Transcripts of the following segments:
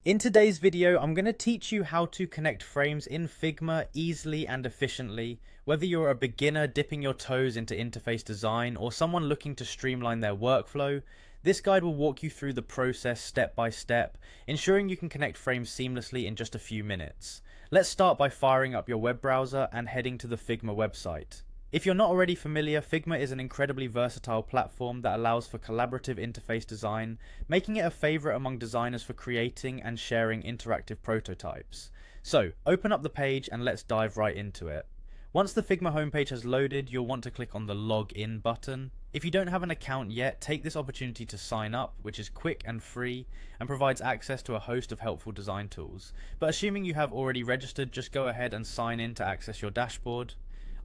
In today's video, I'm going to teach you how to connect frames in Figma easily and efficiently. Whether you're a beginner dipping your toes into interface design or someone looking to streamline their workflow, this guide will walk you through the process step by step, ensuring you can connect frames seamlessly in just a few minutes. Let's start by firing up your web browser and heading to the Figma website. If you're not already familiar, Figma is an incredibly versatile platform that allows for collaborative interface design, making it a favorite among designers for creating and sharing interactive prototypes. So, open up the page and let's dive right into it. Once the Figma homepage has loaded, you'll want to click on the Log In button. If you don't have an account yet, take this opportunity to sign up, which is quick and free and provides access to a host of helpful design tools. But assuming you have already registered, just go ahead and sign in to access your dashboard.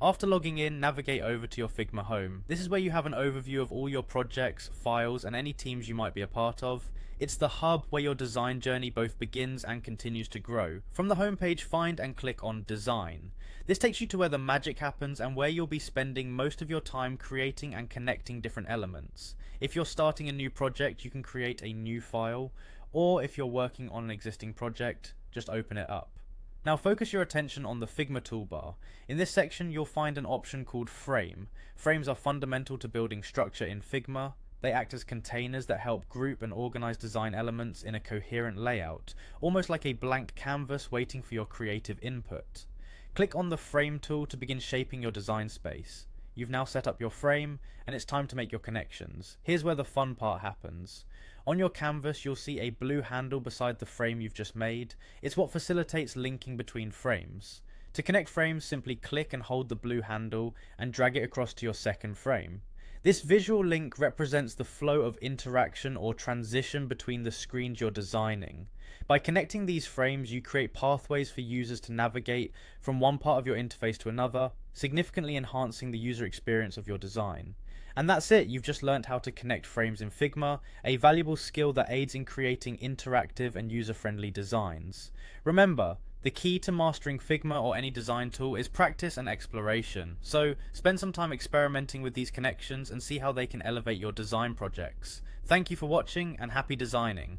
After logging in, navigate over to your Figma home. This is where you have an overview of all your projects, files, and any teams you might be a part of. It's the hub where your design journey both begins and continues to grow. From the homepage, find and click on Design. This takes you to where the magic happens and where you'll be spending most of your time creating and connecting different elements. If you're starting a new project, you can create a new file, or if you're working on an existing project, just open it up. Now focus your attention on the Figma toolbar. In this section you'll find an option called Frame. Frames are fundamental to building structure in Figma. They act as containers that help group and organize design elements in a coherent layout, almost like a blank canvas waiting for your creative input. Click on the Frame tool to begin shaping your design space. You've now set up your frame, and it's time to make your connections. Here's where the fun part happens. On your canvas, you'll see a blue handle beside the frame you've just made. It's what facilitates linking between frames. To connect frames, simply click and hold the blue handle and drag it across to your second frame. This visual link represents the flow of interaction or transition between the screens you're designing. By connecting these frames, you create pathways for users to navigate from one part of your interface to another, significantly enhancing the user experience of your design. And that's it, you've just learned how to connect frames in Figma, a valuable skill that aids in creating interactive and user-friendly designs. Remember, the key to mastering Figma or any design tool is practice and exploration, so spend some time experimenting with these connections and see how they can elevate your design projects. Thank you for watching and happy designing!